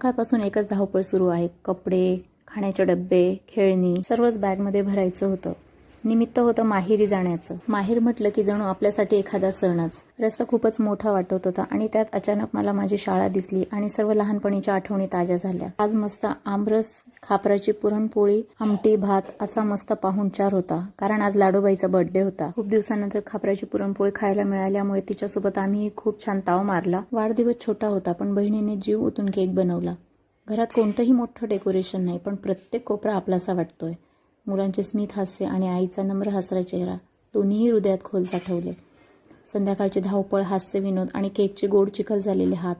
सकाळपासून एकच धावपळ सुरू आहे. कपडे, खाण्याचे डब्बे, खेळणी सर्वच बॅगमध्ये भरायचं होतं. निमित्त होतं माहेरी जाण्याचं. माहेर म्हटलं की जणू आपल्यासाठी एखादा सणच. रस्ता खूपच मोठा वाटत होता आणि त्यात अचानक मला माझी शाळा दिसली आणि सर्व लहानपणीच्या आठवणी ताज्या झाल्या. आज मस्त आमरस, खापराची पुरणपोळी, आमटी, भात असा मस्त पाहुणचार होता. कारण आज लाडोबाईचा बर्थडे होता. खूप दिवसानंतर खापराची पुरणपोळी खायला मिळाल्यामुळे तिच्यासोबत आम्ही खूप छान ताव मारला. वाढदिवस छोटा होता पण बहिणीने जीव ओतून केक बनवला. घरात कोणतंही मोठं डेकोरेशन नाही पण प्रत्येक कोपरा आपलासा वाटतोय. मुलांचे स्मित हास्य आणि आईचा नम्र हसरा चेहरा दोन्हीही हृदयात खोल साठवले. संध्याकाळची धावपळ, हास्य, विनोद आणि केकचे गोड चिखल झालेले हात.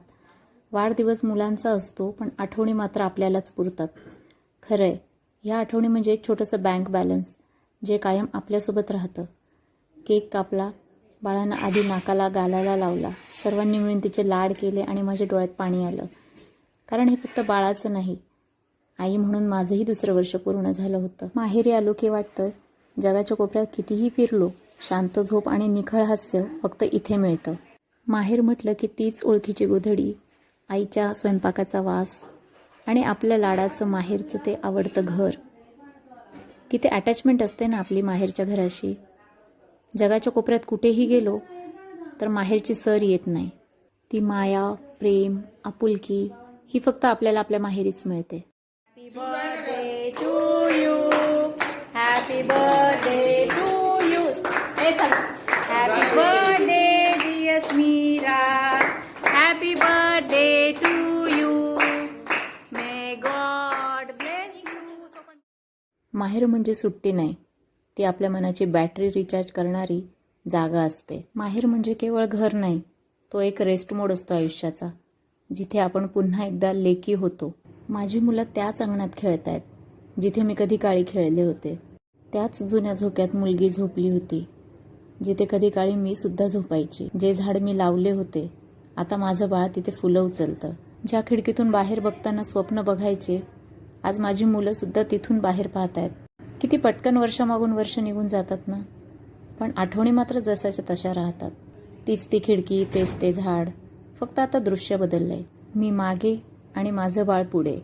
वाढदिवस मुलांचा असतो पण आठवणी मात्र आपल्यालाच पुरतात. खरंय, ह्या आठवणी म्हणजे एक छोटंसं बँक बॅलन्स जे कायम आपल्यासोबत राहतं. केक कापला, बाळानं आधी नाकाला गालाला लावला. सर्वांनी मिळून तिचे लाड केले आणि माझ्या डोळ्यात पाणी आलं. कारण हे फक्त बाळाचं नाही, आई म्हणून माझंही दुसरं वर्ष पूर्ण झालं होतं. माहेरी आलो की वाटतं जगाच्या कोपऱ्यात कितीही फिरलो, शांत झोप आणि निखळ हास्य फक्त इथे मिळतं. माहेर म्हटलं की तीच ओळखीची गोधडी, आईच्या स्वयंपाकाचा वास आणि आपल्या लाडाचं माहेरचं ते आवडतं घर. किती अटॅचमेंट असते ना आपली माहेरच्या घराशी. जगाच्या कोपऱ्यात कुठेही गेलो तर माहेरची सर येत नाही. ती माया, प्रेम, आपुलकी ही फक्त आपल्याला आपल्या माहेरीच मिळते. Happy birthday to you. Happy birthday to you. Hey, चला. Happy birthday dear Smira. Happy birthday to you. May God bless you. माहेर म्हणजे सुट्टी नाही, ती आपल्या मनाची बॅटरी रिचार्ज करणारी जागा असते. माहेर म्हणजे केवळ घर नाही, तो एक रेस्ट मोड असतो आयुष्याचा, जिथे आपण पुन्हा एकदा लेकी होतो. माझी मुलं त्याच अंगणात खेळत आहेत जिथे मी कधी काळी खेळले होते. त्याच जुन्या झोक्यात मुलगी झोपली होती जिथे कधी काळी मी सुद्धा झोपायची. जे झाड मी लावले होते आता माझं बाळ तिथे फुलं उचलतं. ज्या खिडकीतून बाहेर बघताना स्वप्न बघायचे आज माझी मुलं सुद्धा तिथून बाहेर पाहत आहेत. किती पटकन वर्षामागून वर्ष निघून जातात ना, पण आठवणी मात्र जशाच्या तशा राहतात. तीच ती खिडकी, तेच ते झाड, फक्त आता दृश्य बदललंय. मी मागे आणि माझं बाळ पुढे.